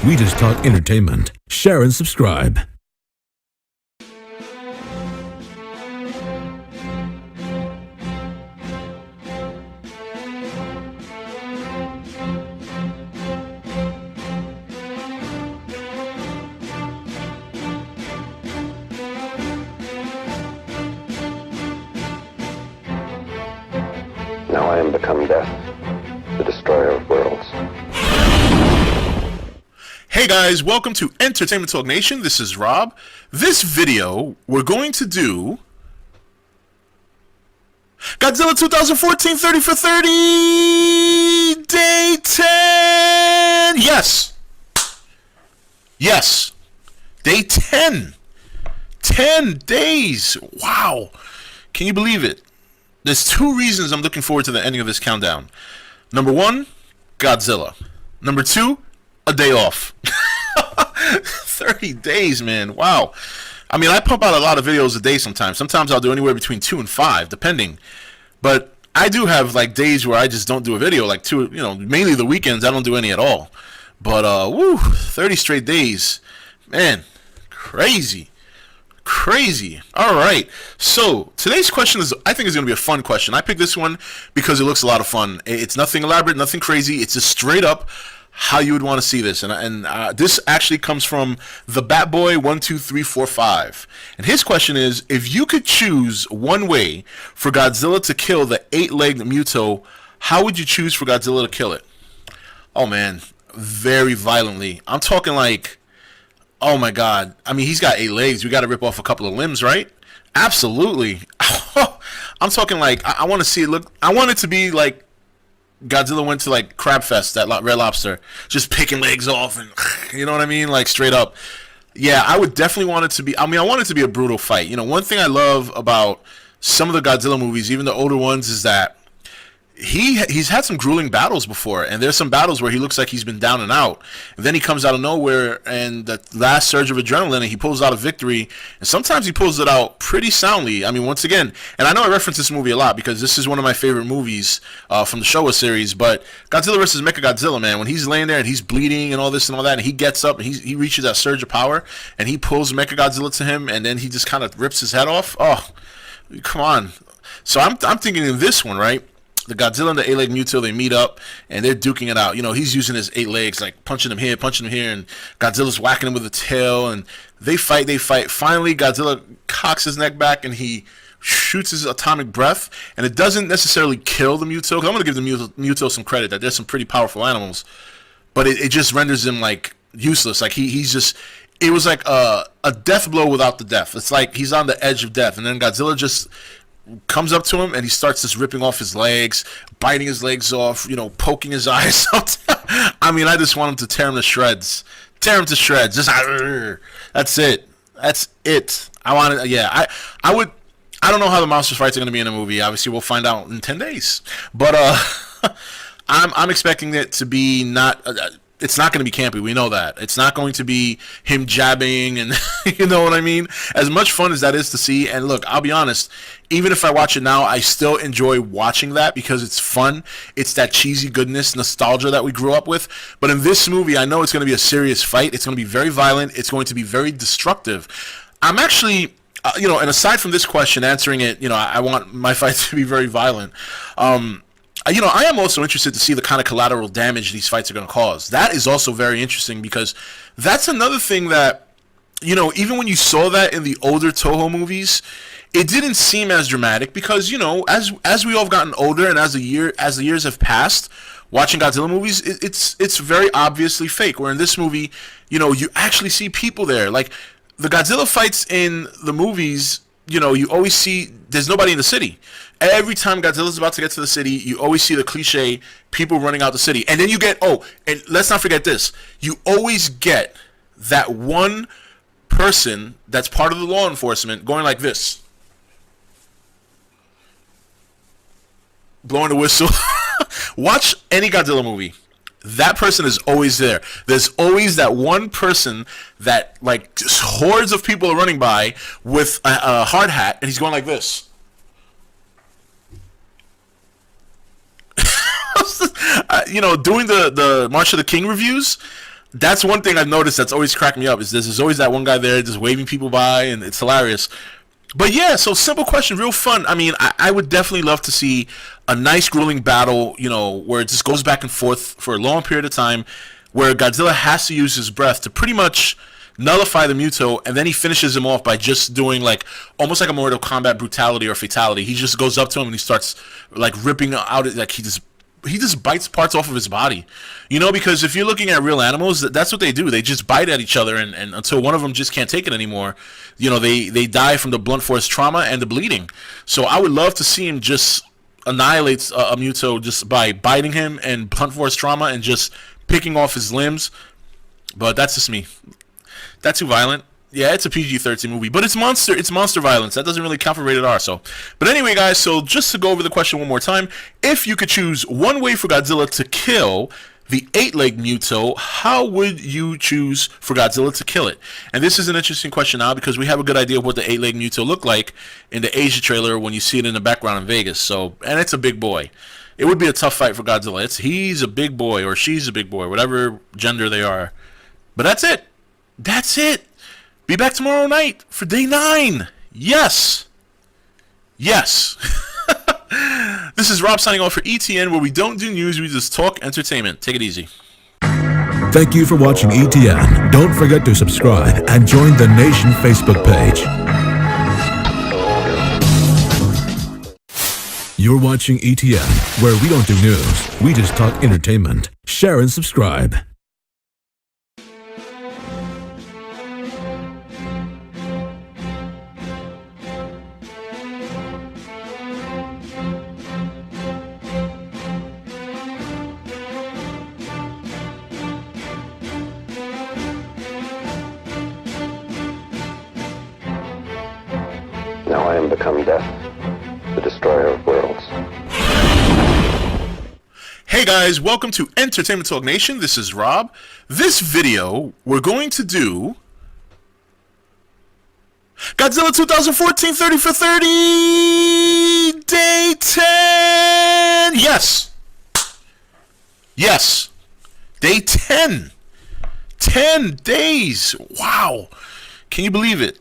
sweetest talk entertainment. Share and subscribe. Now I am become death, the destroyer of worlds. Hey guys, welcome to Entertainment Talk Nation. This is Rob. This video, we're going to do Godzilla 2014 30 for 30 Day 10. Yes. Day 10. 10 days. Wow. Can you believe it? There's two reasons I'm looking forward to the ending of this countdown. Number one, Godzilla. Number two, a day off. 30 days, man. Wow. I mean, I pump out a lot of videos a day sometimes. Sometimes I'll do anywhere between 2 and 5, depending. But I do have like days where I just don't do a video, like mainly the weekends. I don't do any at all. But 30 straight days, man, crazy. All right, so today's question I think is going to be a fun question. I picked this one because it looks a lot of fun. It's nothing elaborate, nothing crazy. It's just straight up how you would want to see this. And this actually comes from the Batboy12345. And his question is, if you could choose one way for Godzilla to kill the 8-legged Muto, how would you choose for Godzilla to kill it? Oh man, very violently. I'm talking like, oh my god. I mean, he's got 8 legs. We got to rip off a couple of limbs, right? Absolutely. I'm talking like, I want to see it look, I want it to be like Godzilla went to like Crab Fest, that Red Lobster, just picking legs off and, you know what I mean? Like straight up. Yeah, I would definitely want it to be, I want it to be a brutal fight. You know, one thing I love about some of the Godzilla movies, even the older ones, is that he's had some grueling battles before, and there's some battles where he looks like he's been down and out, and then he comes out of nowhere and the last surge of adrenaline and he pulls out a victory, and sometimes he pulls it out pretty soundly. I mean, once again, and I know I reference this movie a lot because this is one of my favorite movies from the Showa series, but Godzilla vs. Mechagodzilla, man, when he's laying there and he's bleeding and all this and all that, and he gets up and he reaches that surge of power and he pulls Mechagodzilla to him, and then he just kind of rips his head off. Oh, come on. So I'm thinking in this one, right? The Godzilla and the 8-legged Muto, they meet up and they're duking it out. You know, he's using his 8 legs, like punching him here, and Godzilla's whacking him with the tail, and they fight. Finally, Godzilla cocks his neck back and he shoots his atomic breath, and it doesn't necessarily kill the Muto, because I'm going to give the Muto some credit that there's some pretty powerful animals, but it just renders him like useless. Like he's just, it was like a death blow without the death. It's like he's on the edge of death, and then Godzilla just comes up to him and he starts just ripping off his legs, biting his legs off, you know, poking his eyes out. I mean, I just want him to tear him to shreds. Just that's it. I want it. Yeah, I would. I don't know how the monster fights are going to be in the movie. Obviously, we'll find out in 10 days. But I'm expecting it to be not. It's not going to be campy. We know that. It's not going to be him jabbing and you know what I mean? As much fun as that is to see, and look, I'll be honest, even if I watch it now, I still enjoy watching that because it's fun. It's that cheesy goodness, nostalgia that we grew up with. But in this movie, I know it's going to be a serious fight. It's going to be very violent. It's going to be very destructive. I'm actually, and aside from this question, answering it, I want my fight to be very violent. I am also interested to see the kind of collateral damage these fights are going to cause. That is also very interesting because that's another thing that, even when you saw that in the older Toho movies, it didn't seem as dramatic because, as we all have gotten older and as the years have passed, watching Godzilla movies, it's very obviously fake. Where in this movie, you actually see people there. Like the Godzilla fights in the movies, you always see there's nobody in the city. Every time Godzilla's about to get to the city, you always see the cliche people running out the city. And then you get, and let's not forget this, you always get that one person that's part of the law enforcement going like this, blowing the whistle. Watch any Godzilla movie. That person is always there. There's always that one person that, like, just hordes of people are running by with a hard hat, and he's going like this. Doing the March of the King reviews, That's one thing I've noticed that's always cracked me up is there's always that one guy there just waving people by, and it's hilarious. But yeah, so simple question, real fun. I mean, I would definitely love to see a nice grueling battle, where it just goes back and forth for a long period of time, where Godzilla has to use his breath to pretty much nullify the Muto, and then he finishes him off by just doing like almost like a Mortal Kombat brutality or fatality. He just goes up to him and he starts like ripping out, like he just bites parts off of his body, because if you're looking at real animals, that's what they do. They just bite at each other, and until one of them just can't take it anymore, they die from the blunt force trauma and the bleeding. So I would love to see him just annihilate a Muto just by biting him and blunt force trauma and just picking off his limbs. But that's just me. That's too violent. Yeah, it's a PG-13 movie, but it's monster violence. That doesn't really count for rated R. So, but anyway, guys. So just to go over the question one more time, if you could choose one way for Godzilla to kill the 8-leg Muto, how would you choose for Godzilla to kill it? And this is an interesting question now because we have a good idea of what the 8-leg Muto looked like in the Asia trailer when you see it in the background in Vegas. So, and it's a big boy. It would be a tough fight for Godzilla. He's a big boy or she's a big boy, whatever gender they are. But that's it. That's it. Be back tomorrow night for day 9. Yes. Yes. This is Rob signing off for ETN, where we don't do news, we just talk entertainment. Take it easy. Thank you for watching ETN. Don't forget to subscribe and join the Nation Facebook page. You're watching ETN, where we don't do news, we just talk entertainment. Share and subscribe. Now I am become death, the destroyer of worlds. Hey guys, welcome to Entertainment Talk Nation. This is Rob. This video, we're going to do Godzilla 2014 30 for 30 Day 10. Yes. Yes. Day 10. 10 days. Wow. Can you believe it?